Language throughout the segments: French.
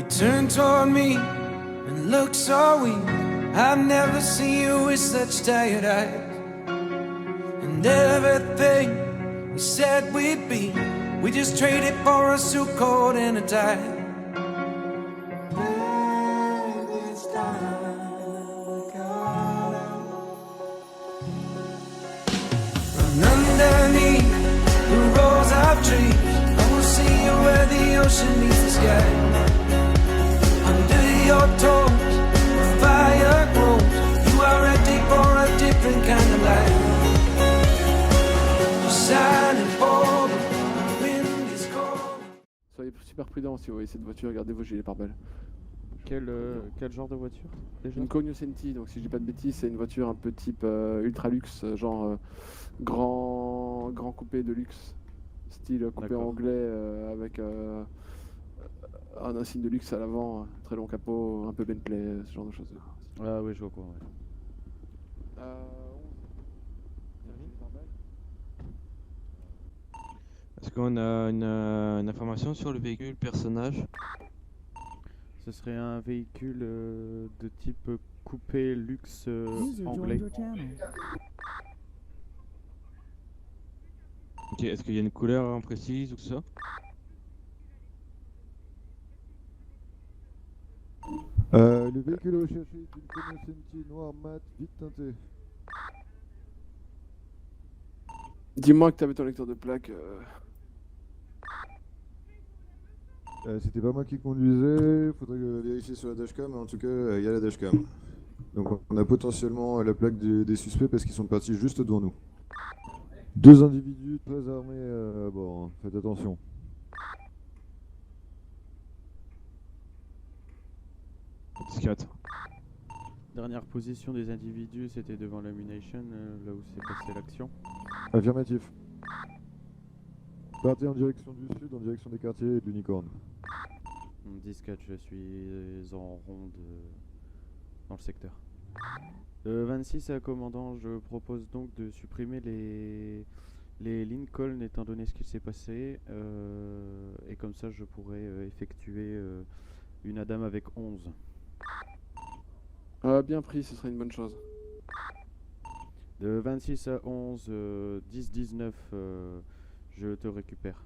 Turn toward me and look so weak. I've never seen you with such tired eyes. And everything we said we'd be, we just traded for a suit coat and a tie. And underneath the rows of trees, I will see you where the ocean meets the sky. Under your toes, the fire grows. You are ready for a different kind of life. Just silent for the wind is cold. Soyez super prudents si vous voyez cette voiture, gardez vos gilets pare-balles. Quel genre de voiture déjà? Une Cognoscenti, donc si je dis pas de bêtises, c'est une voiture un peu type ultra luxe, genre grand coupé de luxe, style coupé anglais avec un insigne de luxe à l'avant, très long capot, un peu Bentley, ce genre de choses. Ah oui, je vois quoi. Ouais. Est-ce qu'on a une information sur le véhicule, personnage? Ce serait un véhicule de type coupé luxe anglais. Ok, est-ce qu'il y a une couleur en précise ou tout ça? Le véhicule recherché est une Cognoscenti noir mat vite teinté. Dis-moi que tu avais ton lecteur de plaques. C'était pas moi qui conduisais, faudrait vérifier sur la dashcam, mais en tout cas, il y a la dashcam. Donc on a potentiellement la plaque des suspects parce qu'ils sont partis juste devant nous. 2 individus très armés à bord, hein. Faites attention. Dernière position des individus, c'était devant l'Ammunition, là où s'est passée l'action. Affirmatif. Partez en direction du sud, en direction des quartiers et de l'Unicorne. 10-4, je suis en ronde dans le secteur. 26 commandant, je propose donc de supprimer les Lincoln étant donné ce qu'il s'est passé. Et comme ça, je pourrais effectuer une ADAM avec 11. Bien pris, ce serait une bonne chose. De 26 à 11, 10-19, je te récupère.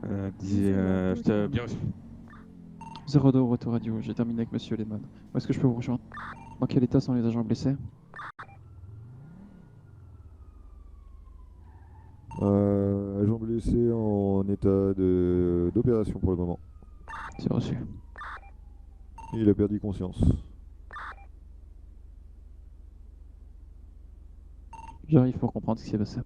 Je t'ai bien reçu. 02 retour radio, j'ai terminé avec Monsieur Lehman. Où est-ce que je peux vous rejoindre? Dans quel état sont les agents blessés? Agent blessé en état d'opération pour le moment. C'est reçu. Il a perdu conscience. J'arrive pour comprendre ce qui s'est passé.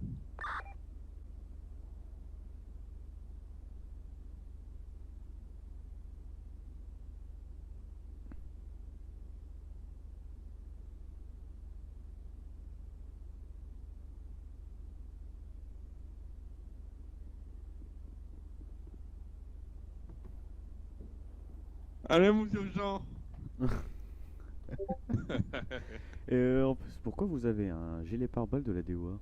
Allez, mon Jean. Et en plus, pourquoi vous avez un gilet pare-balles de la DOA?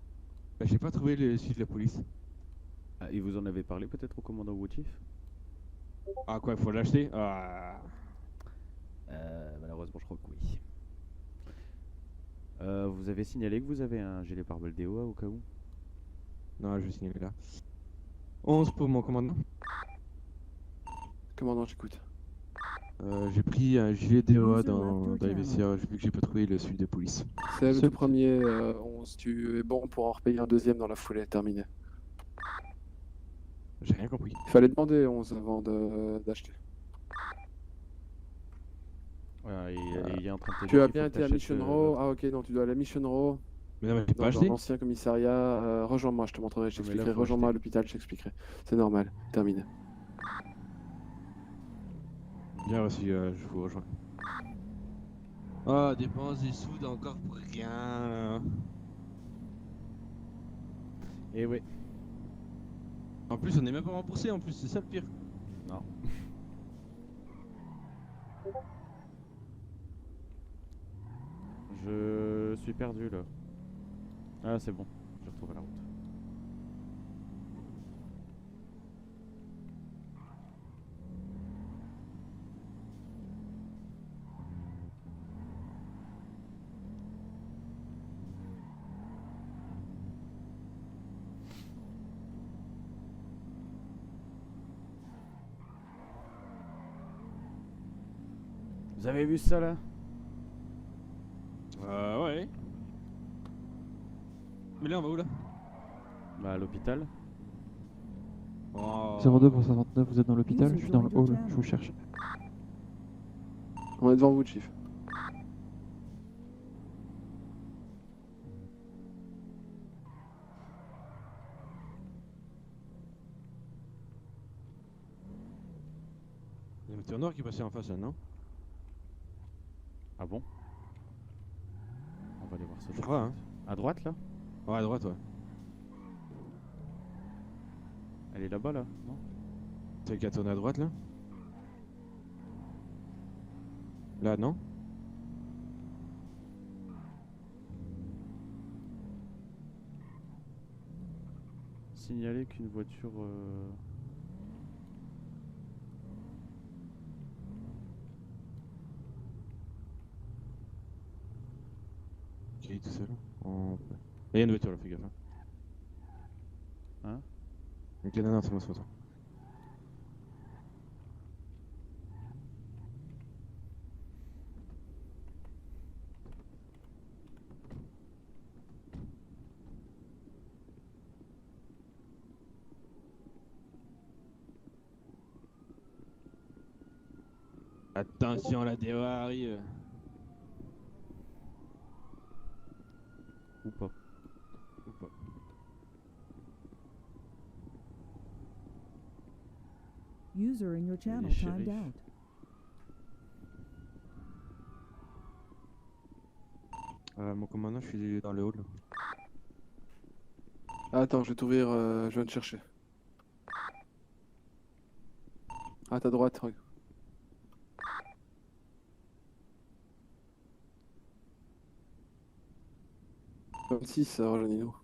Bah, j'ai pas trouvé le site de la police. Ah, et vous en avez parlé peut-être au commandant Wotif? Ah quoi, il faut l'acheter? Malheureusement, je crois que oui. Vous avez signalé que vous avez un gilet pare-balles DOA au cas où? Non, je vais signaler là. 11 pour mon commandant. Commandant, j'écoute. J'ai pris un gilet DOA dans les vestiaires, vu que j'ai pas trouvé le suite de police. C'est le premier, 11. Tu es bon pour en repayer un deuxième dans la foulée, terminé. J'ai rien compris. Il fallait demander 11 avant d'acheter. Ouais, il est en train de te Tu dire as qu'il bien faut été à t'achètes, Mission Row. Ah ok, non, tu dois aller à Mission Row. Mais non, mais j'ai pas Dans acheté. l'ancien commissariat. Rejoins-moi, je te montrerai, je Ah, mais là, t'expliquerai. faut Rejoins-moi à acheter. l'hôpital, je t'expliquerai. C'est normal, terminé. Bien reçu, je vous rejoins. Ah, dépense des sous encore pour rien. Et ouais. En plus, on n'est même pas remboursé, en plus, c'est ça le pire. Non. Je suis perdu là. Ah, c'est bon, j'ai retrouvé la route. Vous avez vu ça là? Ouais. Mais là, on va où là? Bah à l'hôpital. Oh. 02 pour 59, vous êtes dans l'hôpital, je suis dans le hall, je vous cherche. On est devant vous, Chief. Il y a une voiture noire qui est passée en face là, non? Ah bon? On va aller voir ça. Je crois, hein. À droite là? Ouais, à droite, ouais. Elle est là-bas là, non? Celle qui a tourné à droite là? Là, non? Signaler qu'une voiture... Qui est tout seul. Il y a une voiture là, fais gaffe. Hein? Ok, non, c'est moi, c'est moi. Attention, la DEA arrive. Ou pas. Ou pas. User in your channel Les timed shérifs. out. Mon commandant, je suis dans le hall. Ah, attends, je vais t'ouvrir, je viens te chercher. À ta droite, regarde. 26, rejoignez-nous.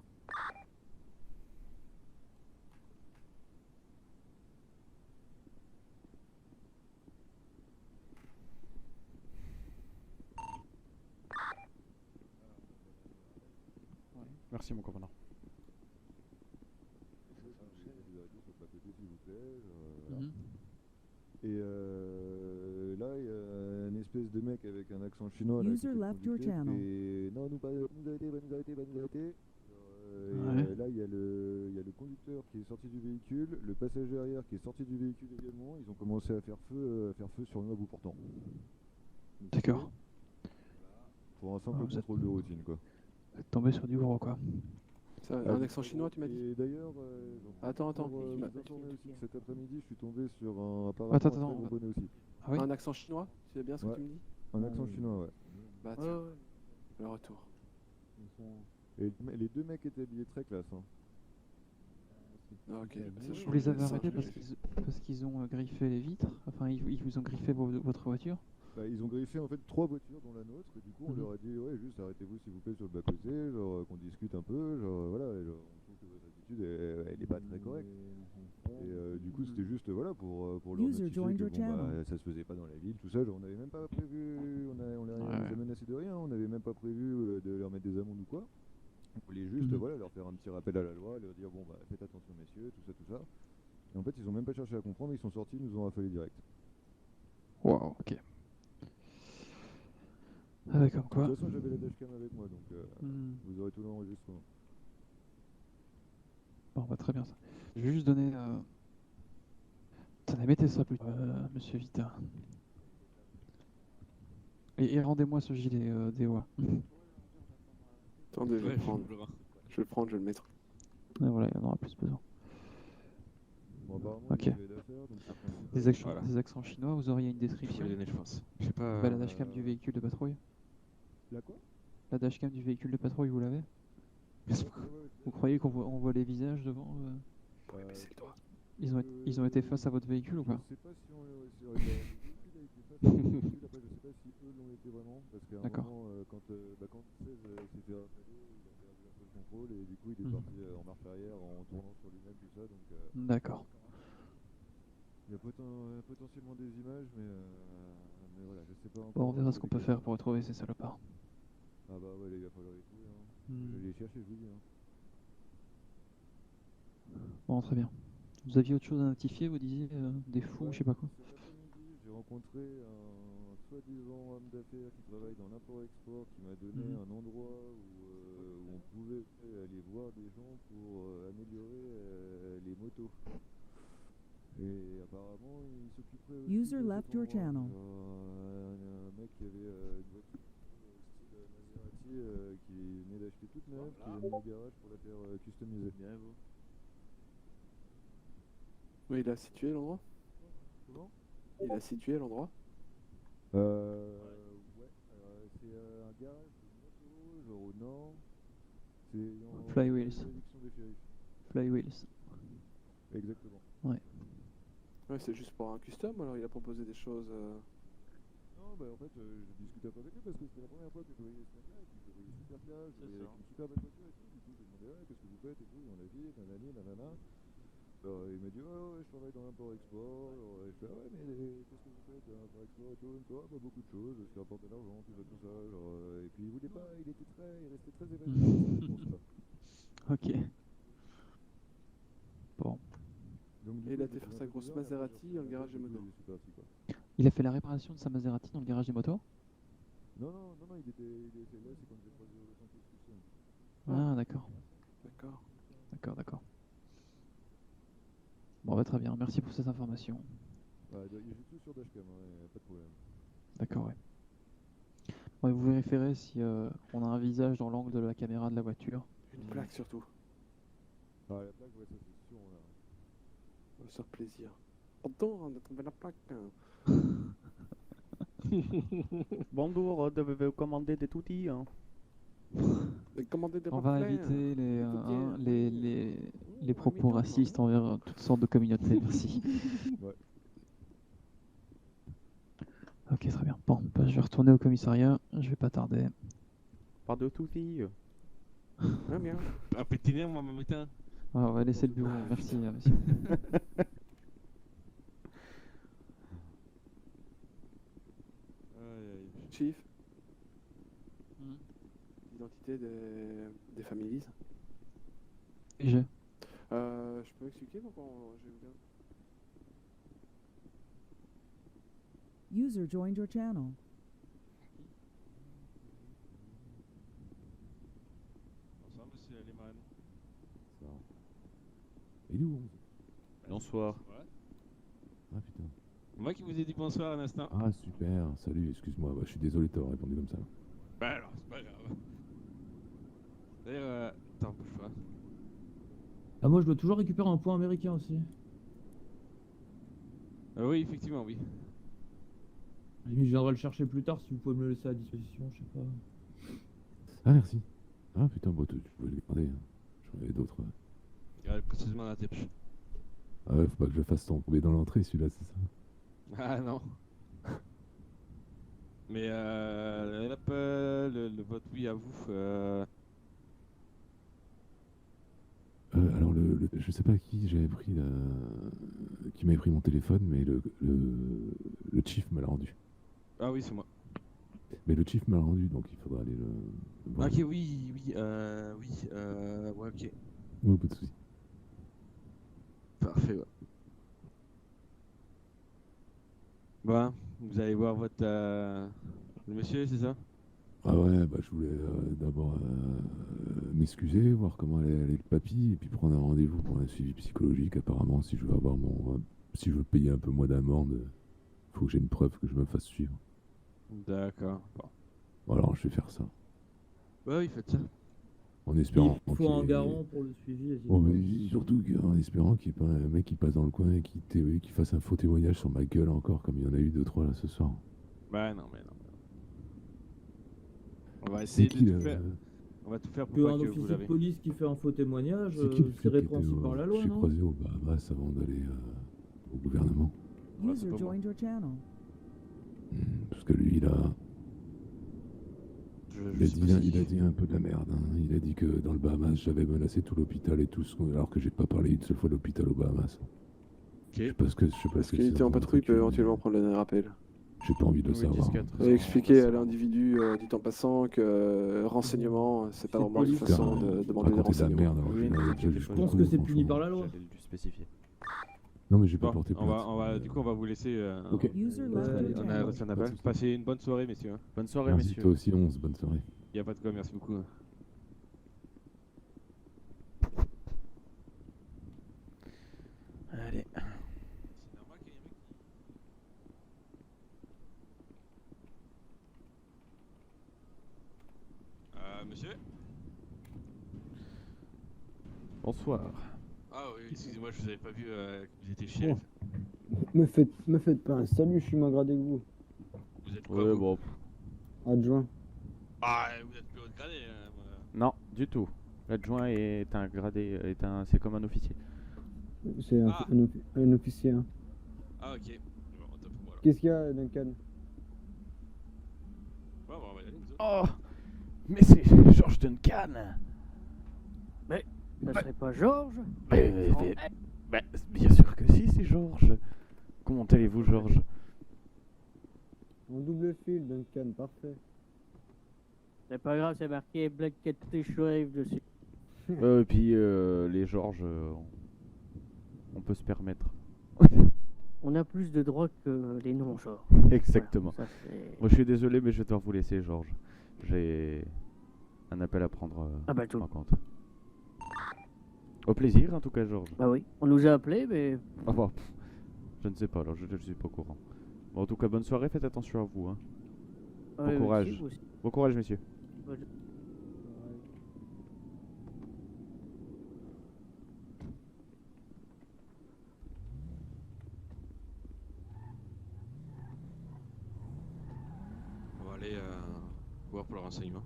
Merci mon commandant. Mhm. Et là, il y a une espèce de mec avec un accent chinois là, qui User fait le left your conducteur, channel. et non, nous arrêter. Ouais. Et là, il y a le conducteur qui est sorti du véhicule, le passager arrière qui est sorti du véhicule également. Ils ont commencé à faire feu sur nous à bout portant. D'accord. Pour un simple Ah, vous êtes- contrôle de routine, quoi. Vous êtes tombé sur du gros quoi. Ça, un accent chinois, tu m'as dit? Et d'ailleurs, Attends. pour vous Tu m'as- informer aussi que cet après-midi, je suis tombé sur un appareil Attends, très attends, gros bonnet aussi. Ah oui? Un accent chinois? C'est bien ce Ouais. que tu me dis? Un accent chinois, ouais. Bah tiens, le retour. Et les deux mecs étaient habillés très classe. Hein. Ah, ok. Vous les avez arrêtés parce qu'ils ont griffé les vitres? Enfin, ils vous ont griffé votre voiture? Bah, ils ont griffé en fait 3 voitures dont la nôtre, et du coup on Mhm. leur a dit ouais, juste arrêtez-vous s'il vous plaît sur le bas côté, genre qu'on discute un peu, genre voilà, et, genre, on trouve que votre attitude elle est pas très correcte. Et du coup c'était juste voilà pour leur User notifier joined que your bon, channel. bah, ça se faisait pas dans la ville, tout ça, genre, on avait même pas prévu, on les a menacés de rien, on n'avait même pas prévu de leur mettre des amendes ou quoi. On voulait juste Mhm. voilà, leur faire un petit rappel à la loi, leur dire bon bah faites attention messieurs, tout ça. Et en fait ils ont même pas cherché à comprendre, ils sont sortis, ils nous ont rafalé direct. Waouh, ok. Ah ouais, comme De quoi. toute façon j'avais la dashcam avec moi donc Hmm. vous aurez tout l'enregistrement. Bon, bah très bien ça. Je vais juste donner... Attendez, mettez ça plus tard, monsieur Vita. Et rendez-moi ce gilet DOA. Attendez, je vais Ouais, le prendre. Je vais le prendre, je vais le mettre. Et voilà, il en aura plus besoin. Bon, apparemment, Ok. il y avait d'affaires, donc ça prend- Voilà. Des accents chinois, vous auriez une Je vais description? les donner, je pense. Je sais pas. Bah, la dashcam du véhicule de patrouille. La quoi? La dashcam du véhicule de patrouille, vous l'avez? Merci beaucoup. Vous croyez on voit les visages devant Ouais, mais c'est le doigt. ils ont été face à votre véhicule ou pas? Je sais pas si on si, le véhicule a été face au véhicule, après je sais pas si eux l'ont été vraiment, parce qu'à un D'accord. moment, quand 16 s'est fait rafaler, il a perdu un peu le contrôle, et du coup il est Mhm. parti en marche arrière en tournant sur lui-même, tout ça, donc D'accord. il y a potentiellement des images, mais voilà, je sais pas encore. Bon, on verra ce qu'on peut faire pour retrouver ces salopards. Ah bah ouais, il va falloir les trouver, hein. Je Hmm. vais les chercher, je vous dis, hein. Bon, très bien. Vous aviez autre chose à notifier, vous disiez des fous, je sais pas quoi. Cet après-midi, j'ai rencontré un soi-disant homme d'affaires qui travaille dans l'import-export qui m'a donné un endroit où on pouvait aller voir des gens pour améliorer les motos. Et apparemment, il s'occuperait aussi User de left cet your endroit. channel. Un mec qui avait une voiture style Maserati qui venait d'acheter toute neuve, qui est mis au garage pour la faire customiser. Bien vous. Oui, il a situé l'endroit. Comment? Il a situé l'endroit. Ouais, c'est un garage de moto, genre au nord. C'est en Flywheels. juridiction des shérifs. Flywheels. Exactement. Ouais, c'est juste pour un custom, alors il a proposé des choses. Non, bah en fait, j'ai discuté un peu avec lui parce que c'était la première fois que je voyais ce mec-là, et puis je le voyais super classe, je le voyais avec une super belle voiture et tout. Du coup, je lui ai demandé, ouais, qu'est-ce que vous faites et tout, dans la vie, nanani, nanana. Alors, il m'a dit, ouais, je travaille dans l'import-export. Alors, je fais, ouais, mais qu'est-ce que vous faites dans l'import-export et tout? Il me fait, bah, beaucoup de choses, ce qui rapporte de l'argent, tout ça, tout ça. Genre, et puis il voulait pas, il restait très évalué sur cette réponse-là. Ok. Bon. Donc, Et il a été faire sa grosse Maserati dans le garage des motos. Il a fait la réparation de sa Maserati dans le garage des motos? Non, il était là, c'est quand j'ai croisé le centre de discussion. Ah, d'accord. D'accord. Bon, bah, très bien. Merci pour cette information. Ouais, il y a tout sur Dashcam, hein, pas de problème. D'accord, ouais. Bon, et vous vérifierez si on a un visage dans l'angle de la caméra de la voiture. Une plaque surtout. Ah, la plaque, ouais, ça c'est sûr, là. On va se faire plaisir. Pardon, on a tombé la plaque. Bonjour, devez-vous commander des toutis hein? Commander des On va reflets, éviter hein. les propos racistes envers toutes sortes de communautés. Merci. Ouais. Ok, très bien. Bon, bah, je vais retourner au commissariat. Je vais pas tarder. Pas de toutis. Ah, bien. Un petit nerf, moi, putain. Ouais, on va laisser le bureau. Merci, monsieur. Chief. L'identité des familles. Je. Je peux expliquer pourquoi j'ai eu bien. User joined your channel. Bonsoir, monsieur Lehmann. Il est où? Bonsoir. Ouais. Ah putain. Moi qui vous ai dit bonsoir à l'instant. Ah super, salut, excuse-moi, je suis désolé de t'avoir répondu comme ça. Bah alors, c'est pas grave. D'ailleurs, attends, bouge pas. Ah, moi je dois toujours récupérer un point américain aussi. Oui, effectivement, oui. À la limite, je viendrai le chercher plus tard si vous pouvez me le laisser à disposition, je sais pas. Ah merci. Ah putain, bon, tu peux le garder, hein. J'en avais d'autres. Regardez précisément la tête. Ah ouais, faut pas que je le fasse tomber dans l'entrée celui-là, c'est ça? Ah non. Mais hop, le vote oui à vous. Alors je sais pas qui j'avais pris qui m'avait pris mon téléphone, mais le chief me l'a rendu. Ah oui, c'est moi. Mais le chief me l'a rendu, donc il faudra aller le voir. Ok, oui, ouais, ok. Ouais, pas de soucis. Parfait, ouais. Bon, vous allez voir votre... le monsieur, c'est ça? Ah ouais, bah je voulais d'abord m'excuser, voir comment allait le papy, et puis prendre un rendez-vous pour un suivi psychologique. Apparemment, si je veux avoir si je veux payer un peu moins d'amende, faut que j'ai une preuve que je me fasse suivre. D'accord. Bon. Bon, alors je vais faire ça. Bah oui, faites ça. En espérant Il faut un garant pour le suivi. Oh, mais surtout en espérant qu'il n'y ait pas un mec qui passe dans le coin et qui fasse un faux témoignage sur ma gueule encore, comme il y en a eu 2-3 là ce soir. Bah non, mais non. On va essayer qui, de tout faire. On va tout faire pour Que pas un que vous officier de l'avez. police qui fait un faux témoignage, C'est qui le c'est flic qui était répréhensible par la loi, j'ai non? croisé au Bahamas avant d'aller au gouvernement. Ouais, c'est User pas moi. joined your channel. Parce que lui, il a Je sais pas si- il a dit un peu de la merde. Hein. Il a dit que dans le Bahamas, j'avais menacé tout l'hôpital et tout, alors que j'ai pas parlé une seule fois de l'hôpital au Bahamas. Je sais pas ce que Parce qu'il était en patrouille, il peut éventuellement prendre le dernier rappel. J'ai pas envie de le Oui, savoir. 10-4. Et expliquer à l'individu, dit en passant, que renseignement, c'est pas C'est vraiment une police. façon de demander des Raconter de la renseignements. merde. Alors Oui, que non, j'ai j'ai déjà quelque lu chose. Je pense beaucoup, que c'est puni franchement. par la loi. J'allais le spécifier. Non, mais j'ai pas Bon, porté plainte. du coup, on va vous laisser. Ok. User On left a your channel. reçu un appel. Passez une bonne soirée, messieurs. Bonne soirée, Merci, messieurs. toi aussi, 11. Bonne soirée. Y a pas de quoi, merci beaucoup. Allez. Monsieur? Bonsoir. Ah oui, excusez-moi, je vous avais pas vu que vous étiez chef. Me faites pas un salut, je suis moins gradé que vous. Vous êtes quoi, Ouais, vous bon. Adjoint. Ah, vous êtes plus haut de gradé. Non, du tout. L'adjoint est un gradé, c'est comme un officier. C'est un officier. Hein. Ah, ok. Bon, top pour moi, alors. Qu'est-ce qu'il y a, Duncan? Ouais, bon, on va y aller, nous autres. Oh, mais c'est George Duncan. Mais ça serait pas Georges? Mais, bien sûr que si, c'est Georges. Comment allez-vous, Georges? En double fil, Duncan, parfait. C'est pas grave, c'est marqué Black Cat Sheriff dessus. Et puis les Georges, on peut se permettre. On a plus de droits que les noms, genre. Exactement. Voilà, ça, c'est- Moi, je suis désolé, mais je vais devoir vous laisser, Georges. J'ai un appel à prendre en compte. Au plaisir, en tout cas, Georges. Bah oui, on nous a appelés, mais Au revoir. Je ne sais pas, alors je ne suis pas au courant. Bon, en tout cas, bonne soirée, faites attention à vous. Hein. Bon Ouais, courage. merci, vous aussi. Bon courage, messieurs. On va aller voir pour le renseignement.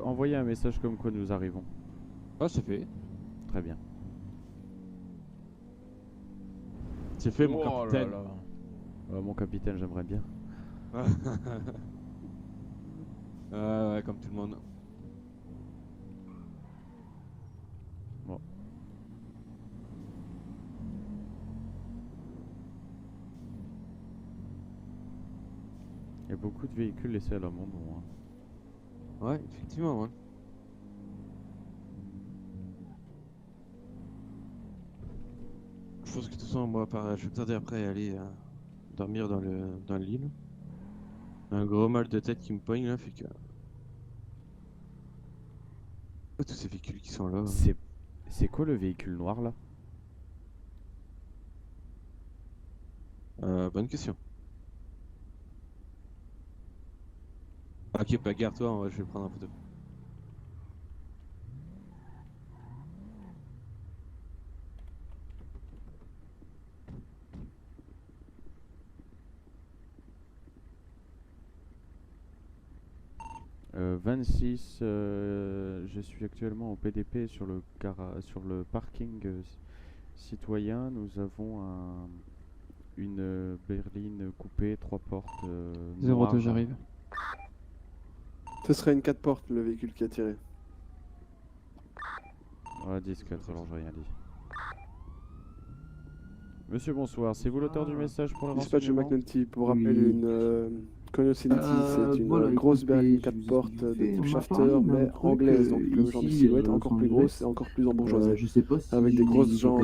Envoyez un message comme quoi nous arrivons. Ah, c'est fait. Très bien. C'est fait, mon Oh là capitaine. là. Mon capitaine, j'aimerais bien. Ouais, comme tout le monde. Bon. Il y a beaucoup de véhicules laissés à l'abandon. Hein. Ouais, effectivement, ouais. Je pense que de toute façon, moi, je vais tarder après à aller dormir dans le lit. Là. Un gros mal de tête qui me poigne là, fait que. Oh, tous ces véhicules qui sont là. C'est quoi le véhicule noir là? Bonne question. Ok, pas garde-toi, je vais prendre en photo. Euh, 26, je suis actuellement au PDP sur le parking citoyen. Nous avons une berline coupée, 3 portes. 02, noires. j'arrive. Ce serait une 4 portes le véhicule qui a tiré. Ouais, 10-4, alors j'ai rien dit. Monsieur, bonsoir. C'est vous l'auteur du message pour le Dispatch de renseignement? McNulty pour rappeler une Cognoscenti, c'est une grosse berline 4 portes de type shafter, mais anglaise, donc le genre de silhouette encore plus grosse et encore plus embourgeoisée. Je sais pas si avec des grosses jantes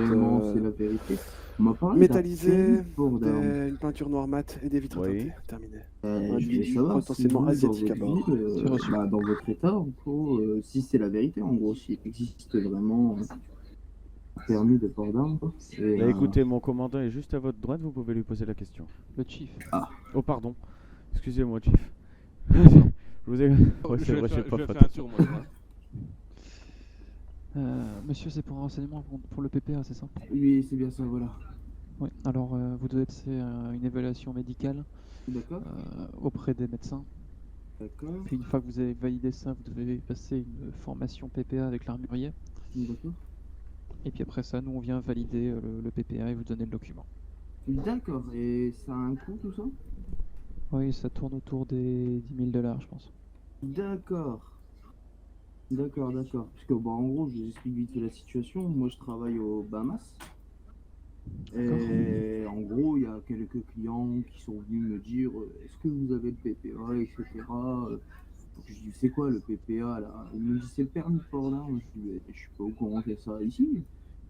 c'est la vérité. On m'a parlé métallisées, d'un d'armes. une peinture noire mat et des vitres Oui. teintées. Terminé. Je Un voulais individu savoir potentiellement si vous, asiatique à dans bord. votre ville, C'est reçu. dans votre état, en gros, si c'est la vérité, en gros, s'il existe vraiment un permis de port d'armes. quoi. Et, Bah, écoutez, mon commandant est juste à votre droite, vous pouvez lui poser la question. Le chief. Ah. Oh, pardon. Excusez-moi, chief. Je vous ai... Ouais, c'est vrai, j'ai pas fait faire un attention. tour, moi. Je crois. Monsieur, c'est pour un renseignement pour le PPA, c'est ça? Oui, c'est bien ça, voilà. Oui, alors vous devez passer une évaluation médicale D'accord. auprès des médecins. D'accord. Puis une fois que vous avez validé ça, vous devez passer une formation PPA avec l'armurier. D'accord. Et puis après ça, nous on vient valider le PPA et vous donner le document. D'accord. Et ça a un coût, tout ça? Oui, ça tourne autour des 10 000 $, je pense. D'accord. D'accord. Parce que, bah, en gros, je vous explique vite fait la situation. Moi, je travaille aux Bahamas. Et en gros, il y a quelques clients qui sont venus me dire est-ce que vous avez le PPA, etc. Donc je dis c'est quoi le PPA là? Il me dit c'est le permis de port d'armes. Je dis je suis pas au courant qu'il y a ça ici.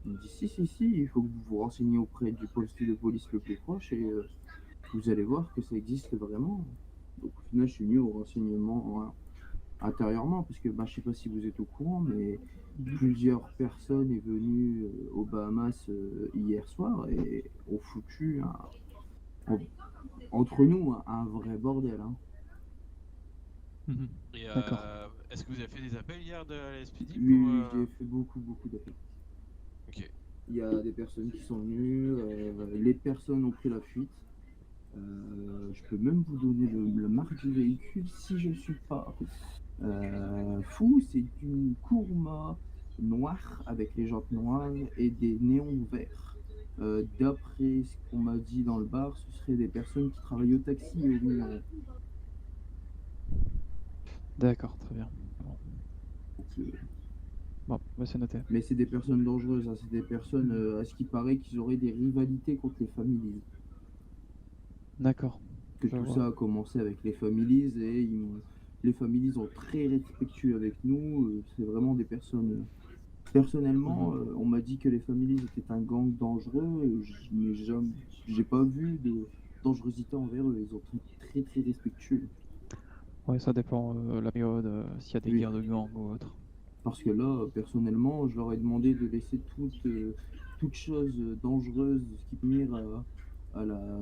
Il me dit si, il faut que vous vous renseigniez auprès du poste de police le plus proche et vous allez voir que ça existe vraiment. Donc au final, je suis venu au renseignement intérieurement parce que je sais pas si vous êtes au courant, mais plusieurs personnes sont venues aux Bahamas hier soir et ont foutu entre nous un vrai bordel. Hein. Et D'accord. est-ce que vous avez fait des appels hier de la SPD Oui, pour, oui, j'ai fait beaucoup d'appels. Ok. Il y a des personnes qui sont venues, les personnes ont pris la fuite. Je peux même vous donner le marque du véhicule si je suis pas fou. C'est une Kurma noire avec les jantes noires et des néons verts. D'après ce qu'on m'a dit dans le bar, ce seraient des personnes qui travaillent au taxi et au numéro. D'accord, très bien. Donc, Bon, c'est noté. mais c'est des personnes dangereuses, hein. C'est des personnes, à ce qui paraît, qu'ils auraient des rivalités contre les families. D'accord. Que tout ça a commencé avec les families et les families sont très respectueux avec nous. C'est vraiment des personnes. Personnellement, on m'a dit que les families étaient un gang dangereux. J'ai pas vu de dangerosité envers eux. Ils sont très respectueux. Ouais, ça dépend la période, s'il y a des Oui. guerres de gang ou autre. Parce que là, personnellement, je leur ai demandé de laisser toute chose dangereuse qui peut nuire à la,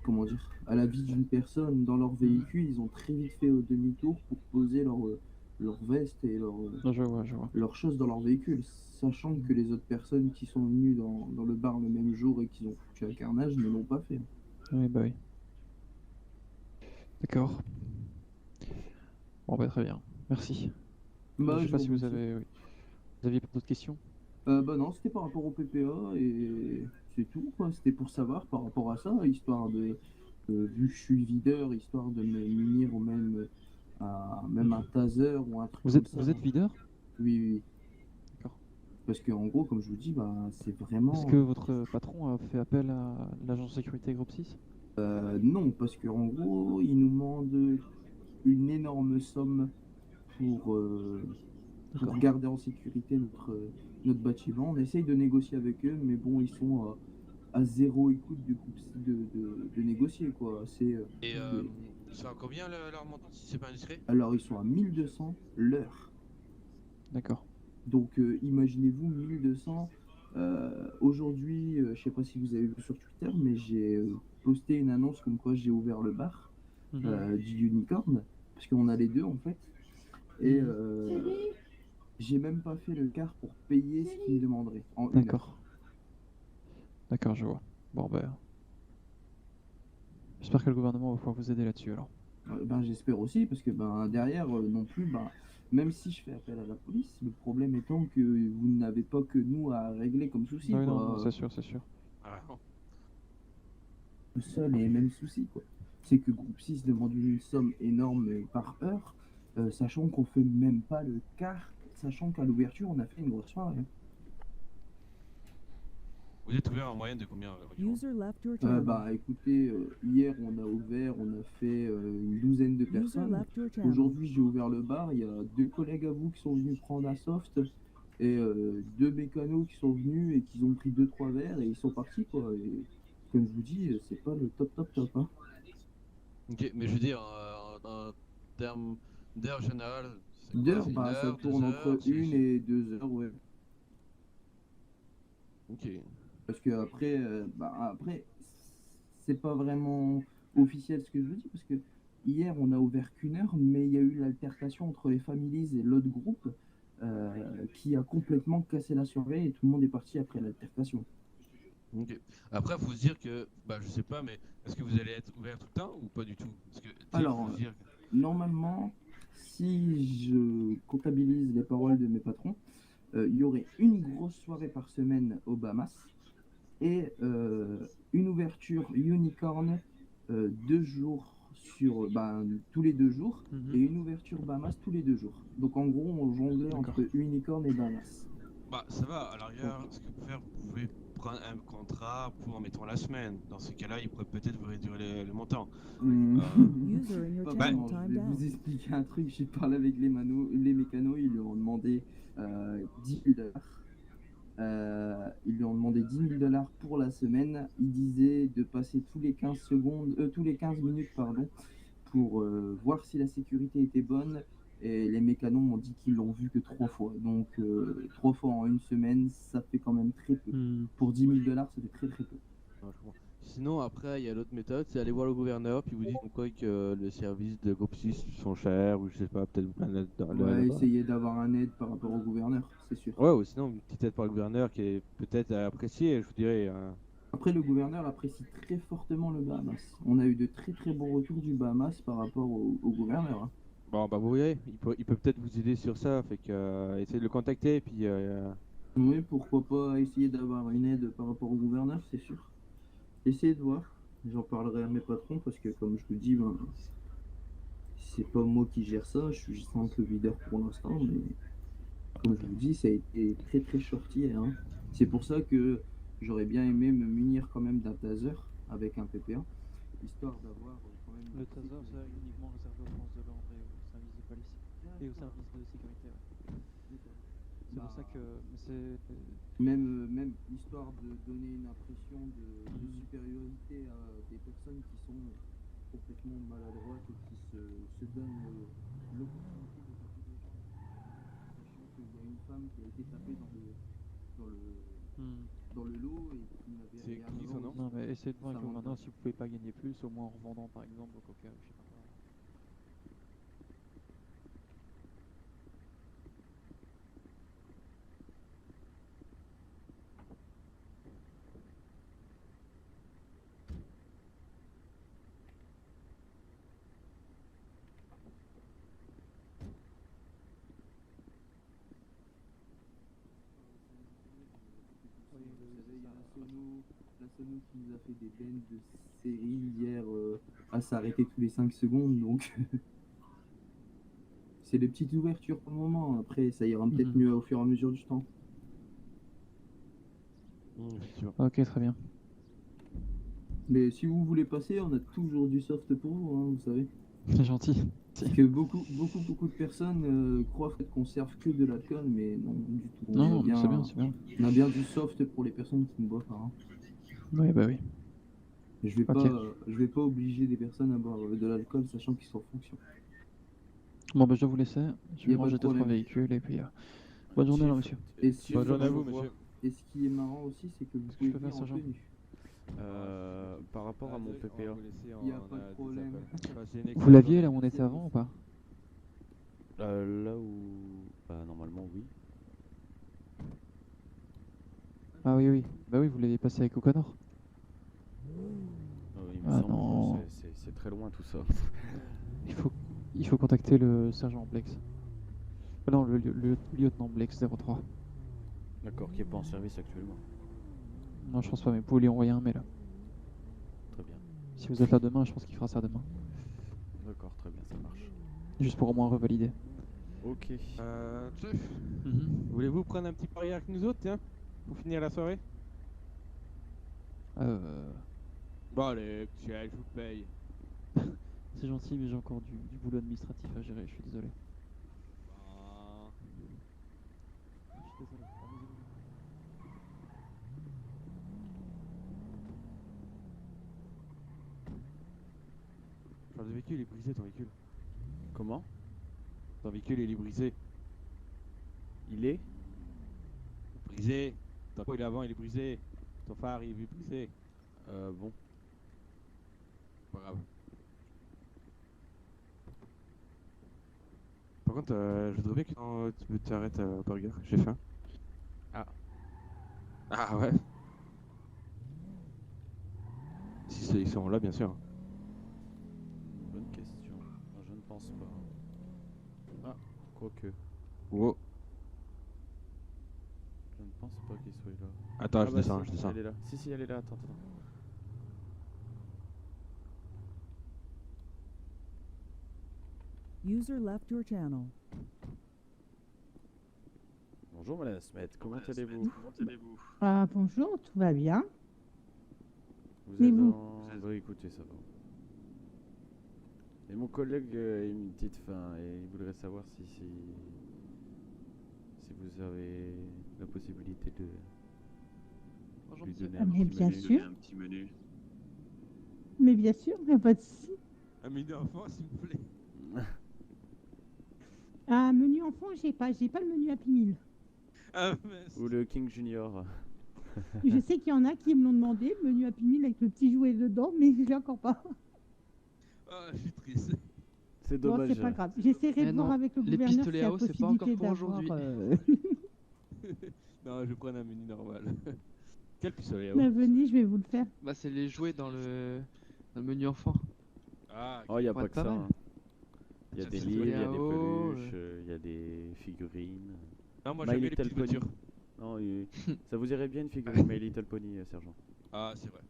comment dire, à la vie d'une personne dans leur véhicule. Ils ont très vite fait au demi-tour pour poser leur veste et Je vois. leurs choses dans leur véhicule, sachant que les autres personnes qui sont venues dans le bar le même jour et qui ont foutu un carnage ne l'ont pas fait. Oui, bah oui. D'accord. Bon, bah très bien. Merci. Bah, Je sais je pas vous si vous remercie. avez... oui. Vous aviez pas d'autres questions? Bah non, c'était par rapport au PPA et c'est tout, quoi. C'était pour savoir par rapport à ça, histoire de, vu que je suis videur, histoire de me munir au même un taser ou un truc Vous comme êtes, ça. vous êtes videur? Oui. D'accord. Parce qu'en gros, comme je vous dis, c'est vraiment. Est-ce que votre patron a fait appel à l'agence de sécurité Groupe 6? Non, parce qu'en gros, ils nous demandent une énorme somme pour garder en sécurité notre bâtiment. On essaye de négocier avec eux, mais bon, ils sont à zéro écoute de négocier, quoi. Et ils sont à combien leur montant si c'est pas indiscret? Alors, ils sont à 1200 l'heure. D'accord. Donc, imaginez-vous 1200. Aujourd'hui, je sais pas si vous avez vu sur Twitter, mais j'ai posté une annonce comme quoi j'ai ouvert le bar du Unicorn, parce qu'on a les deux en fait. Et j'ai même pas fait le quart pour payer ce qu'ils me demanderaient en une heure. D'accord. D'accord, je vois. Bon, bah... J'espère que le gouvernement va pouvoir vous aider là-dessus, alors. J'espère aussi, parce que derrière, non plus, même si je fais appel à la police, le problème étant que vous n'avez pas que nous à régler comme souci. Oui, quoi. non, c'est sûr. Le seul et même souci, quoi. C'est que Groupe 6 demande une somme énorme par heure, sachant qu'on fait même pas le quart, sachant qu'à l'ouverture, on a fait une grosse soirée. Vous êtes ouvert en moyenne de combien User left your channel. Écoutez, hier on a fait une douzaine de User personnes. left your channel. Aujourd'hui j'ai ouvert le bar, il y a 2 collègues à vous qui sont venus prendre un soft et 2 mécanos qui sont venus et qui ont pris 2-3 verres et ils sont partis, quoi. Et comme je vous dis, c'est pas le top. Hein. Ok, mais je veux dire, en termes d'heure générale, c'est quoi, D'heures, c'est une ça heure, tourne 2 entre heures, 1 et 2 heures, ouais. Ok. Parce que après, c'est pas vraiment officiel ce que je vous dis, parce que hier on a ouvert qu'1 heure, mais il y a eu l'altercation entre les families et l'autre groupe qui a complètement cassé la soirée et tout le monde est parti après l'altercation. Ok. Après, faut se dire que, je sais pas, mais est-ce que vous allez être ouvert tout le temps ou pas du tout? Parce que, Alors, faut se dire normalement, si je comptabilise les paroles de mes patrons, il y aurait une grosse soirée par semaine aux Bahamas et une ouverture Unicorn 2 jours sur tous les 2 jours et une ouverture Bahamas tous les 2 jours. Donc en gros, on jonglait entre Unicorn et Bahamas. ça va, à la rigueur, ce que vous pouvez faire, vous pouvez prendre un contrat pour, mettons, la semaine. Dans ce cas-là, il pourrait peut-être vous réduire le montant. User in your Pas channel vraiment, je timed vais out. vous expliquer un truc. J'ai parlé avec les mécanos, ils lui ont demandé 10 000 $. Ils lui ont demandé 10 000 $ pour la semaine. Il disait de passer tous les 15 secondes, tous les 15 minutes, pardon, pour voir si la sécurité était bonne. Et les mécanos m'ont dit qu'ils l'ont vu que 3 fois. Donc 3 fois en une semaine, ça fait quand même très peu. Pour 10 000 $, ça fait très très peu. Ouais, je comprends. Sinon, après, il y a l'autre méthode, c'est aller voir le gouverneur, puis vous dites comme quoi que le service de groupe 6 sont chers, ou je sais pas, peut-être vous plaindre Ouais, essayer d'avoir un aide par rapport au gouverneur, c'est sûr. Ouais, ou sinon une petite aide par le gouverneur qui est peut-être appréciée, je vous dirais. Après, le gouverneur apprécie très fortement le Bahamas. On a eu de très très bons retours du Bahamas par rapport au gouverneur. Hein. Bon, bah vous voyez, il peut peut-être vous aider sur ça, fait que essayez de le contacter, puis... Oui, pourquoi pas essayer d'avoir une aide par rapport au gouverneur, c'est sûr. Essayez de voir. J'en parlerai à mes patrons parce que, comme je vous dis, ben, c'est pas moi qui gère ça. Je suis juste un peu leader pour l'instant, mais comme je vous dis, ça a été très très shorty. Hein. C'est pour ça que j'aurais bien aimé me munir quand même d'un taser avec un PPA, histoire d'avoir quand même. Le taser, c'est uniquement réservé aux forces de l'ordre et aux services de police et aux services de sécurité. Ouais. C'est pour ça que même histoire de donner une impression de supériorité à des personnes qui sont complètement maladroites et qui se donnent l'opportunité de taper des gens. Sachant qu'il y a une femme qui a été tapée dans le lot et qui n'avait rien à voir. Non, mais essayez de voir avec le gouverneur si vous pouvez pas gagner plus, au moins en revendant par exemple au coca ou je sais pas quoi. La Sono qui nous a fait des bennes de série hier à s'arrêter tous les 5 secondes, donc c'est des petites ouvertures pour le moment. Après, ça ira peut-être mieux au fur et à mesure du temps. Ok, très bien. Mais si vous voulez passer, on a toujours du soft pour vous, hein, vous savez. C'est gentil. Parce que beaucoup de personnes croient en fait, qu'on serve que de l'alcool, mais non du tout. Non, c'est bien, c'est bien. On a bien du soft pour les personnes qui ne boivent pas. Hein. Oui, bah oui. Je vais pas obliger des personnes à boire de l'alcool sachant qu'ils sont en fonction. Bon, bah je dois vous laisser. Je vais Y a pas ranger de 2-3 problème. véhicules et puis bonne journée alors, monsieur. Et si Bonne je journée à peux vous, voir- monsieur. Et ce qui est marrant aussi, c'est que vous Qu'est-ce que je pouvez peux faire, venir en sergent tenue. Par rapport à mon PPA. Il n'y a pas de problème. Vous l'aviez là où on était avant ou pas? Là où... Bah normalement oui. Ah oui, oui. Bah oui, vous l'avez passé avec O'Connor. Il me Ah semble, non. c'est très loin tout ça. Il faut contacter le sergent Blex. Non, le lieutenant Blex 03. D'accord, qui est pas en service actuellement. Non, je pense pas, mais vous pouvez lui envoyer un mail. Très bien. Si vous êtes là demain, je pense qu'il fera ça demain. D'accord, très bien, ça marche. Juste pour au moins revalider. Ok. Chef, voulez-vous prendre un petit pari avec nous autres, tiens, pour finir la soirée? Bon allez, tiens, je vous paye. C'est gentil, mais j'ai encore du boulot administratif à gérer, je suis désolé. Je suis désolé. Genre le véhicule est brisé, ton véhicule. Comment? Ton véhicule il est brisé. Il est? Brisé. Ton coil avant il est brisé. Ton phare il est brisé. Bon. Pas grave. Par contre, je voudrais bien que tu t'arrêtes à Burger, j'ai faim. Ah. Ah ouais. Si ils sont là, bien sûr. Bonne question. Je ne pense pas. Ah, quoique. Wow. Je ne pense pas qu'il soit là. Attends, je bah descends, si, je descends. Elle est là. Si, elle est là. Attends. User left your channel. Bonjour Madame Smet, comment allez-vous? Ah, bonjour, tout va bien. Vous Et êtes vous? Bah écoutez, ça va. Et mon collègue a une petite faim et il voudrait savoir si vous avez la possibilité de lui donner Ah, un mais petit bien menu. sûr. Un petit menu. Mais bien sûr, il n'y a pas de souci. Un menu enfant, s'il vous plaît. Un menu enfant, j'ai pas le menu Happy Meal. Ah, mince. Ou le King Junior. Je sais qu'il y en a qui me l'ont demandé, le menu Happy Meal avec le petit jouet dedans, mais je l'ai encore pas. Ah, je suis triste. C'est Bon, dommage. c'est pas grave. J'essaierai de voir avec le les gouverneur pistolets s'il y a à eau, c'est pas possibilité encore pour d'avoir. aujourd'hui. Non, je prends un menu normal. Quel pistolet à eau? Venez, je vais vous le faire. Bah, c'est les jouets dans le menu enfant. Ah, Oh, il n'y a Ouais, pas que pas ça. mal. Hein. Il y a Ça, des c'est livres, il y a des Léo, peluches, il y a des figurines. non, moi My j'aime bien les Little petites Pony. voitures. Non, ça vous irait bien une figurine My Little Pony, sergent. Ah, c'est vrai.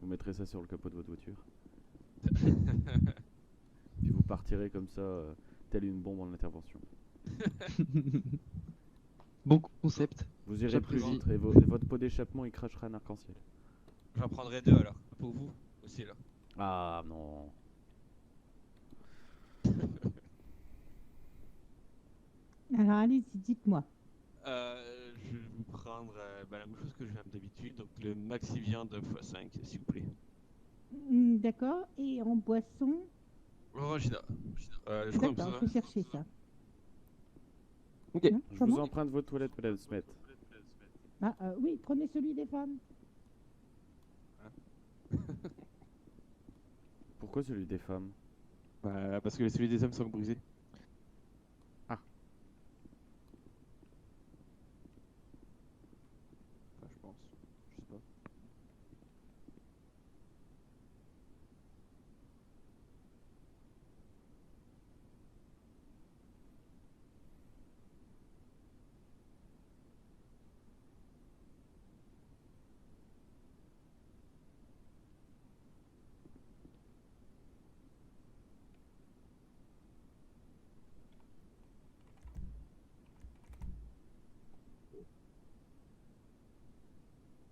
Vous mettrez ça sur le capot de votre voiture. Puis vous partirez comme ça, telle une bombe en intervention. Bon concept. Vous irez plus J'apprécie. vite et votre pot d'échappement il crachera un arc-en-ciel. J'en prendrai 2 alors. Pour vous aussi là. Ah non. Alors allez-y, dites-moi. Je vais vous prendre la même chose que je fais d'habitude, donc le maxi viande x5, s'il vous plaît. D'accord. Et en boisson? Orangina. Je crois que D'accord, ça. je vais chercher ça. Ok. Hein, Je comment vous emprunte votre toilette, Madame Smet. Ah, oui, prenez celui des femmes. Pourquoi celui des femmes? Bah, parce que celui des hommes sont brisés. Ah. Enfin, je pense. Je sais pas.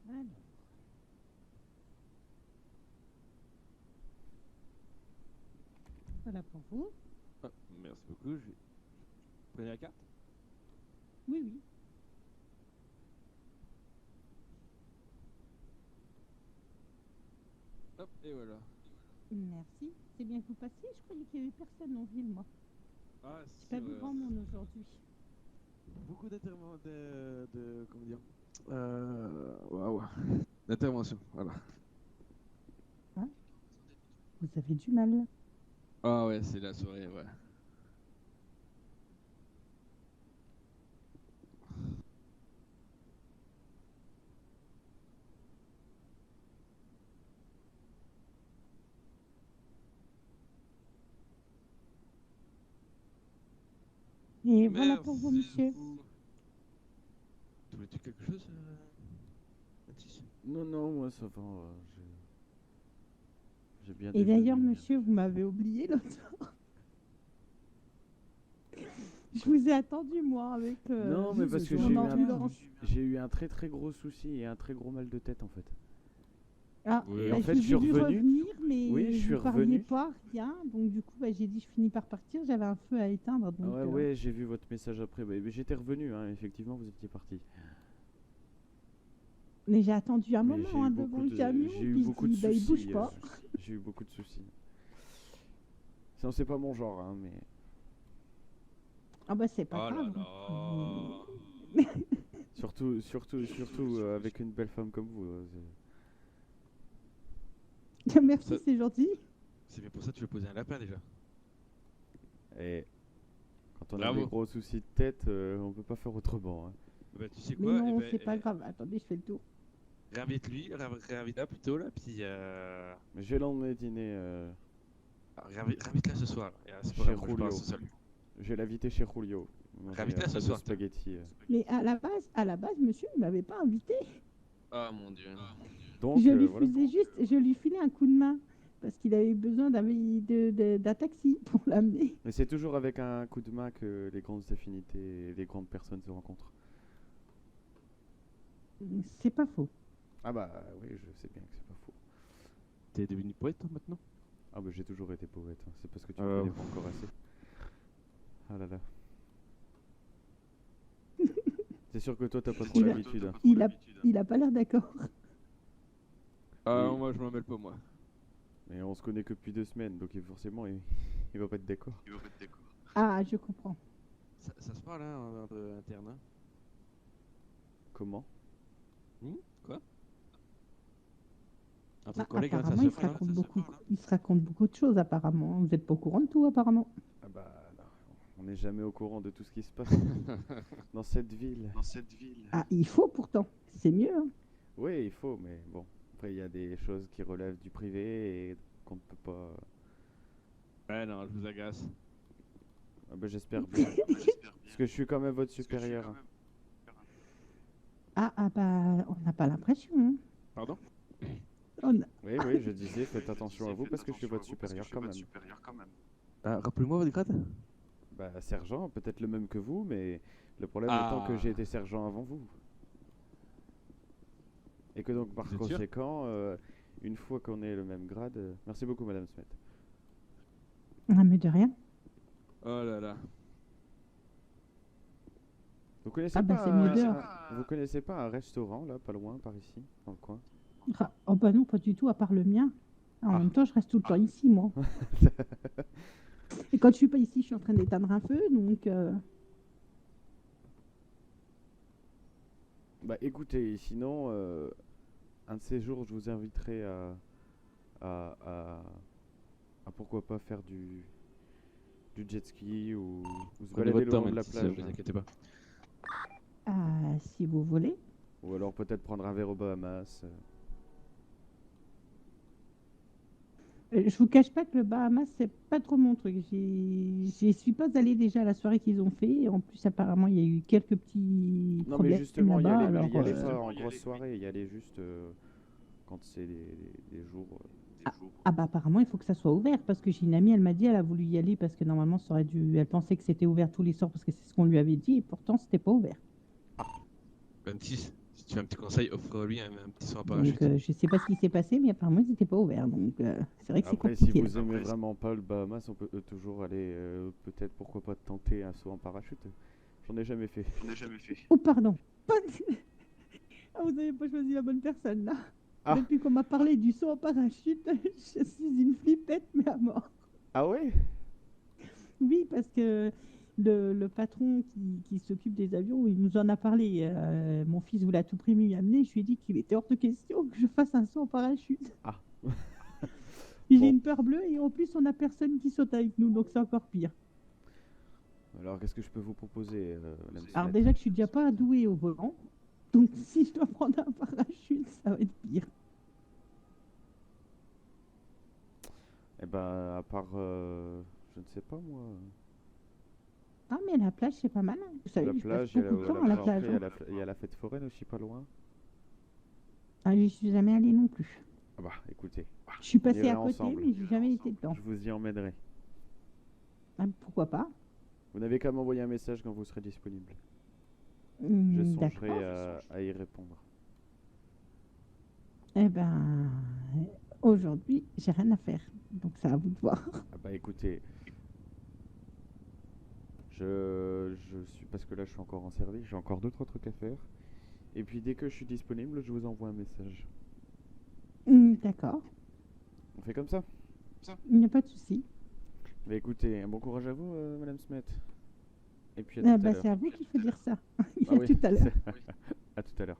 Alors. Voilà pour vous. Ah, merci beaucoup. Je... Prenez la carte. Oui, oui. Hop, et voilà. Merci. C'est bien que vous passiez. Je croyais qu'il n'y avait personne en ville, moi. Ah, C'est pas du grand monde aujourd'hui. Beaucoup comment dire waouh. D'intervention, voilà. Vous avez du mal. Ah ouais, c'est la soirée, ouais. Et voilà pour vous, monsieur. Tu voulais dire quelque chose, Mathis? Non, non, moi ça va. J'ai bien Et d'ailleurs, déjeuné. monsieur, vous m'avez oublié l'autre soir. Je vous ai attendu, moi, avec. Non, mais parce que mon ambulance. j'ai eu un très très gros souci et un très gros mal de tête en fait. Ah, Oui. bah, En fait, je je suis vous ai vu revenu. revenir, mais Oui, je suis vous parliez revenu. pas, rien. Donc, du coup, bah, j'ai dit, je finis par partir. J'avais un feu à éteindre. Donc, Ouais, ouais, j'ai vu votre message après. Bah, mais j'étais revenu, hein, effectivement, vous étiez parti. Mais j'ai attendu un Mais moment j'ai eu hein, beaucoup devant le de- camion. j'ai eu Puis je beaucoup de dis, bah, il bouge soucis. pas. J'ai eu beaucoup de soucis. Ça, c'est pas mon genre, hein, mais. Ah, bah, c'est pas Oh là grave. là. Surtout avec une belle femme comme vous. Merci, Ça- c'est gentil. C'est bien pour ça que tu veux poser un lapin déjà. Et quand on a Bravo. des gros soucis de tête, on peut pas faire autrement. Hein. Bah, tu sais Mais quoi? non, eh ben, c'est pas grave. Attendez, je fais le tour. Réinvite lui, réinvite-la plutôt là, puis Mais je vais l'emmener dîner. réinvite-la ce soir. Là. C'est pas Chez grave, moi, je Julio. pense seul. Je vais l'inviter chez Julio. Manger Réinvite-la un ce plat de soir, tiens. spaghetti. Mais à la base, monsieur, il m'avait pas invité. Oh mon dieu. Donc, Je lui voilà. faisais juste, je lui filais un coup de main. parce qu'il avait besoin d'un taxi pour l'amener. Mais c'est toujours avec un coup de main que les grandes affinités et les grandes personnes se rencontrent. C'est pas faux. Ah bah oui, je sais bien que c'est pas faux. T'es devenu poète toi, maintenant? Ah bah j'ai toujours été poète, hein. C'est parce que tu Ah, me connais ouf. pas encore assez. Ah là là. C'est sûr que toi t'as pas trop Il a- l'habitude. Hein. Il a pas l'air d'accord. Ah, Oui. moi je m'en mêle pas, moi. Mais on se connaît que depuis 2 semaines, donc forcément il va pas être d'accord. Ah, je comprends. Ça se parle, hein, entre internes. Hein. Comment? Quoi? Entre Ah, collègues, hein, ça apparemment, se il se parle. raconte beaucoup. Il se raconte beaucoup de choses, apparemment. Vous n'êtes pas au courant de tout, apparemment. Ah bah non, on n'est jamais au courant de tout ce qui se passe dans cette ville. Ah, il faut pourtant. C'est mieux. Hein. Oui, il faut, mais bon. Après, il y a des choses qui relèvent du privé et qu'on ne peut pas. Ouais, non, je vous agace. Ah bah, j'espère bien. Parce que je suis quand même votre supérieur. Hein. Ah, bah, on n'a pas l'impression. Hein. Pardon? Oui, oui, je disais, faites attention à vous parce que je suis votre supérieur quand même. Ah, rappelez-moi votre grade? Bah, sergent, peut-être le même que vous, mais le problème étant que j'ai été sergent avant vous. Et que donc, par Vous êtes sûr? conséquent, une fois qu'on est le même grade. Merci beaucoup, Madame Smet. Ah, mais de rien. Oh là là. Vous connaissez Ah, bah, pas c'est mieux dehors. vous connaissez pas un restaurant là, pas loin, par ici, dans le coin? Ah, oh, bah non, pas du tout, à part le mien. En même temps, je reste tout le temps ici, moi. Et quand je suis pas ici, je suis en train d'éteindre un feu, donc... Bah écoutez, sinon, un de ces jours, je vous inviterai à pourquoi pas faire du jet ski ou se Prenez balader votre le temps, long de la même si ça, plage. vous inquiétez pas. Ah, si vous voulez. Ou alors peut-être prendre un verre aux Bahamas. Je vous cache pas que le Bahamas, c'est pas trop mon truc. J'y suis pas allée déjà à la soirée qu'ils ont fait. Et en plus, apparemment, il y a eu quelques petits Non mais problèmes justement, là-bas. y Alors, allez pas en grosse soirée, y allez juste quand c'est des jours. ah bah apparemment, il faut que ça soit ouvert parce que j'ai une amie, elle m'a dit, elle a voulu y aller parce que normalement, ça aurait dû. Elle pensait que c'était ouvert tous les soirs parce que c'est ce qu'on lui avait dit et pourtant, c'était pas ouvert. 26, si tu veux un petit conseil, offre-lui un petit saut en Donc, parachute. je sais pas ce qui s'est passé, mais apparemment, ils n'étaient pas ouverts. Donc, c'est vrai que c'est Après, si compliqué. vous aimez vraiment pas le Bahamas, on peut toujours aller, peut-être pourquoi pas tenter un saut en parachute. J'en ai jamais fait. Oh, pardon. Ah, vous n'avez pas choisi la bonne personne là. Ah. Depuis qu'on m'a parlé du saut en parachute, je suis une flippette, mais à mort. Ah ouais? Oui, parce que le patron qui s'occupe des avions, il nous en a parlé. Mon fils voulait à tout prix m'y amener. Je lui ai dit qu'il était hors de question que je fasse un saut en parachute. Ah. J'ai Bon. une peur bleue et en plus, on n'a personne qui saute avec nous, donc c'est encore pire. Alors, qu'est-ce que je peux vous proposer, Madame Alors Smet? déjà que je suis déjà pas douée au volant, donc si je dois prendre un parachute, ça va être pire. Eh ben, à part, je ne sais pas moi. Ah, mais la plage, c'est pas mal. Hein. Vous savez, La je passe plage, il y a beaucoup de temps à la plage. Hein. il y a la fête foraine aussi pas loin. Ah, j'y suis jamais allée non plus. Ah bah, écoutez, Je suis on passée ira à côté, ensemble. mais j'ai jamais été dedans. Je vous y emmènerai. Ah, pourquoi pas? Vous n'avez qu'à m'envoyer un message quand vous serez disponible. Je D'accord. songerai à y répondre. Eh ben, aujourd'hui, j'ai rien à faire. Donc, c'est à vous de voir. Ah bah écoutez, je suis parce que là je suis encore en service, j'ai encore 2-3 trucs à faire. Et puis dès que je suis disponible, je vous envoie un message. D'accord. On fait comme ça? Il n'y a pas de souci. Bah écoutez, un bon courage à vous, Madame Smet. Et puis à Ah, tout à bah, l'heure. c'est à vous qu'il faut dire ça. Il y Ah a oui, tout à l'heure. à tout à l'heure.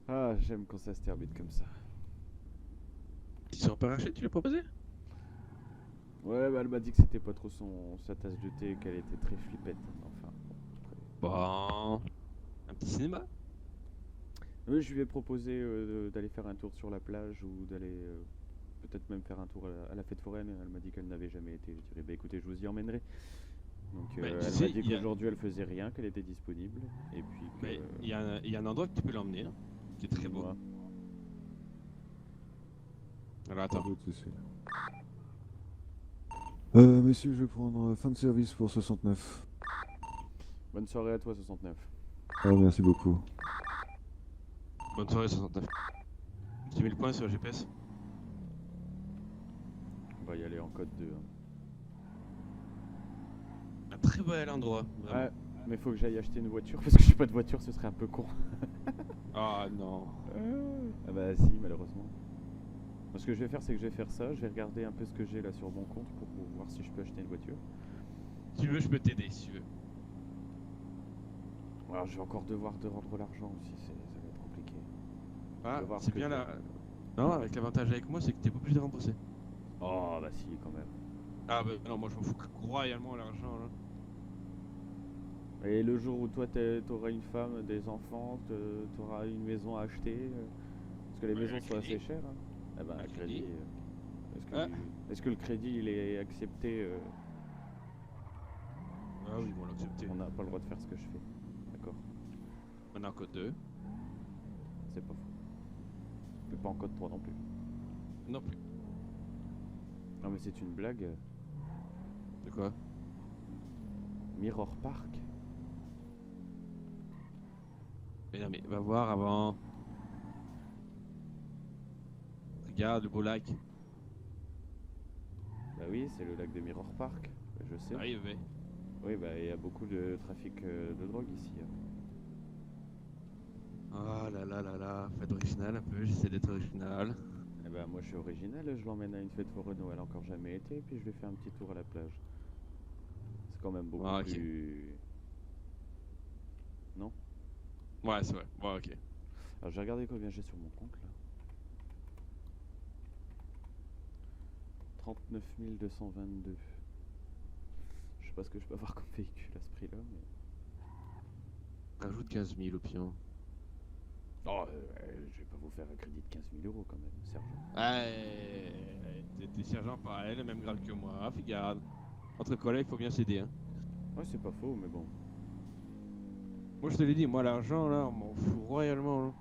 Ah, j'aime quand ça se termine comme ça. Ils sont en parachute, tu l'as proposé? Ouais, bah elle m'a dit que c'était pas trop sa tasse de thé, qu'elle était très flippette. Enfin, Bon. Un petit cinéma? oui, je lui ai proposé d'aller faire un tour sur la plage ou d'aller peut-être même faire un tour à la fête foraine. Elle m'a dit qu'elle n'avait jamais été. Je dirais, bah écoutez, je vous y emmènerai. Donc elle m'a dit qu'aujourd'hui elle faisait rien, qu'elle était disponible. Et puis que... Il y a un endroit que tu peux l'emmener, hein, qui est très beau. Moi. Alors attends. Pas de souci. Messieurs, je vais prendre fin de service pour 69. Bonne soirée à toi, 69. Ah, merci beaucoup. Bonne soirée 69. J'ai mis le point sur le GPS. On va y aller en code 2. Hein. Un très bel endroit. Vraiment. Ouais, mais faut que j'aille acheter une voiture parce que j'ai pas de voiture, ce serait un peu con. Ah non. Ah bah si, malheureusement. Ce que je vais faire, c'est que je vais faire ça. Je vais regarder un peu ce que j'ai là sur mon compte pour voir si je peux acheter une voiture. Si tu veux, je peux t'aider si tu veux. Alors je vais encore devoir de rendre l'argent aussi, ça va être compliqué. Ah, voir c'est ce que bien j'ai. là. Non, avec l'avantage avec moi, c'est que t'es pas obligé de rembourser. Oh bah si, quand même. Ah bah non, moi je m'en fous royalement l'argent là. Et le jour où toi t'auras une femme, des enfants, t'auras une maison à acheter, parce que les maisons sont assez chères. Hein. Ah bah, Le crédit. crédit. Est-ce que le crédit il est accepté Ah oui, ils vont l'accepter. On n'a pas le droit de faire ce que je fais. D'accord. On est en code 2. C'est pas faux. Mais pas en code 3 non plus. Non plus. Non mais c'est une blague. De quoi? Mirror Park. Mais non mais va voir avant. Regarde le beau lac. Bah oui, c'est le lac de Mirror Park. Je sais. Ah oui, oui. Oui, bah il y a beaucoup de trafic de drogue ici. Hein. Oh là là là là, faites original un peu, j'essaie d'être original. Eh ben moi je suis original, je l'emmène à une fête foraine où elle a encore jamais été, et puis je lui fais un petit tour à la plage. C'est quand même beaucoup plus... Non? Ouais, c'est vrai. Ouais, ok. Alors j'ai regardé combien j'ai sur mon compte là. 39 222. Je sais pas ce que je peux avoir comme véhicule à ce prix là, mais... Rajoute 15 000 au pion. Oh, je vais pas vous faire un crédit de 15 000 euros quand même, sergent. Ouais, t'es sergent pareil, le même grade que moi, fais garde. Entre collègues, faut bien s'aider, hein. Ouais, c'est pas faux, mais bon. Moi, je te l'ai dit, moi, l'argent, là, on m'en fout royalement, là.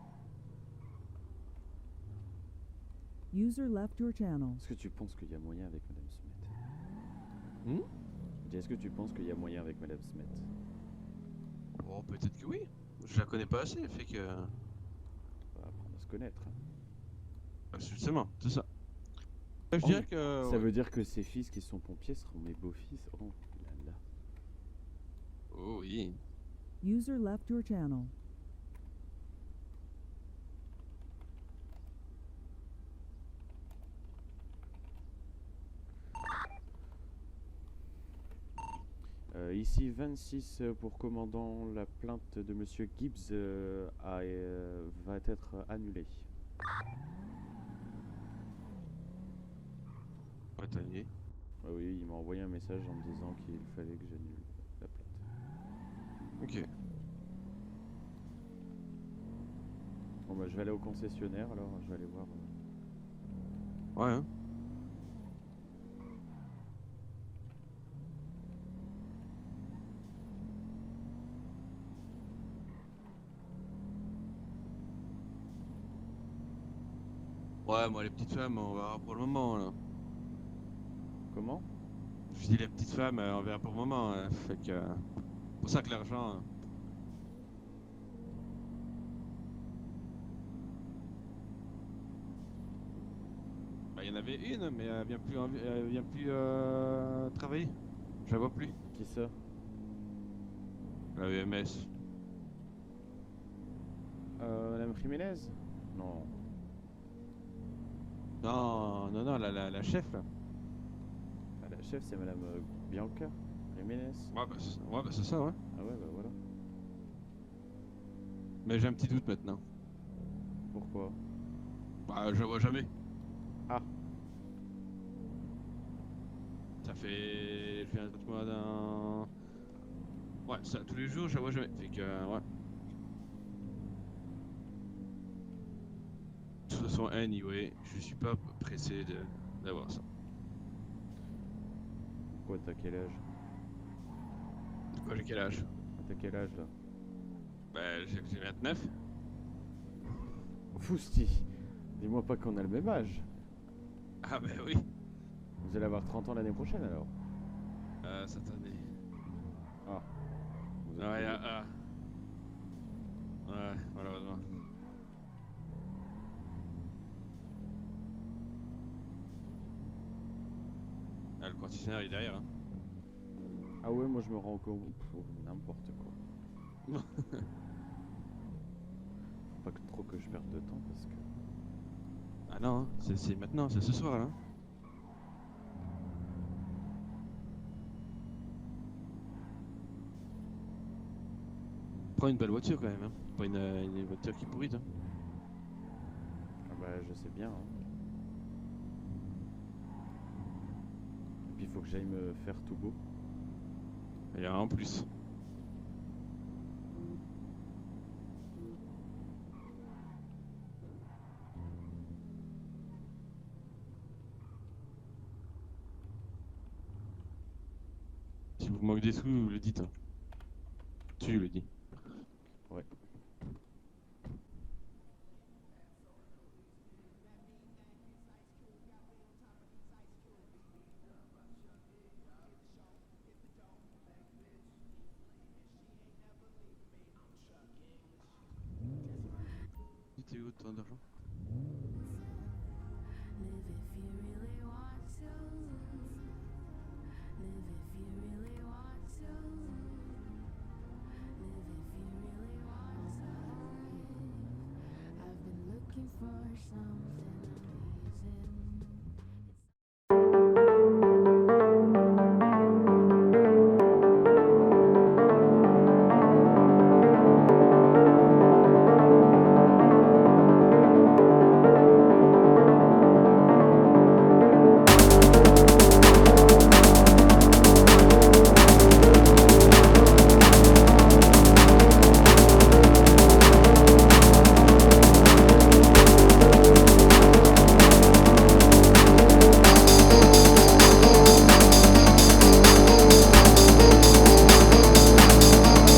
User left your channel. Est-ce que tu penses qu'il y a moyen avec Madame Smet? Hmm? Je dis, est-ce que tu penses qu'il y a moyen avec Madame Smet? Oh, peut-être que oui. Je la connais pas assez, fait que... On va apprendre à se connaître. Hein. Bah, justement, c'est ça. Je Oh, dirais que... Ça veut dire que ses fils qui sont pompiers seront mes beaux-fils. Oh là là. Oh oui. User left your channel. Ici 26 pour commandant, la plainte de Monsieur Gibbs va être annulée. Ouais, t'as annulé. Ah oui, il m'a envoyé un message en me disant qu'il fallait que j'annule la plainte. Ok. Bon bah je vais aller au concessionnaire alors, je vais aller voir. Ouais, hein. Ouais, moi les petites femmes, on verra pour le moment là. Comment? Je dis les petites femmes, on verra pour le moment. Fait que. Pour ça que l'argent. Bah, il y en avait une, mais elle vient plus, travailler. Je la vois plus. Qui ça? La EMS. Madame Jiménez? Non. Non, non, non, la chef là. Ah, la chef c'est Madame Bianca Jiménez. Ouais, bah c'est ça, ouais. Ah ouais, bah voilà. Mais j'ai un petit doute maintenant. Pourquoi? Bah, je la vois jamais. Ah. Ça fait. Je viens de moi d'un. Ouais, ça, tous les jours, je la vois jamais. Fait que, ouais. De toute façon, façon, anyway, je suis pas pressé d'avoir ça. Quoi, t'as quel âge? Quoi, j'ai quel âge? T'as quel âge là? Bah, j'ai 29. Fousti, dis-moi pas qu'on a le même âge. Ah, bah oui. Vous allez avoir 30 ans l'année prochaine alors. Cette année. Ah. Vous êtes Ouais, vieux. Ouais, malheureusement. Ah, le concessionnaire il est derrière. Hein. Ah ouais, moi je me rends compte. Pff, n'importe quoi. Faut pas trop que je perde de temps parce que. Ah non, hein, c'est maintenant, c'est ce soir là. Prends une belle voiture quand même, hein. Pas une voiture qui pourrit. Hein. Ah bah je sais bien. Hein. Et puis il faut que j'aille me faire tout beau. Et en plus. Si vous manquez des sous, vous le dites. Hein. Tu le dis. Ouais. T'es où ton argent? For something amazing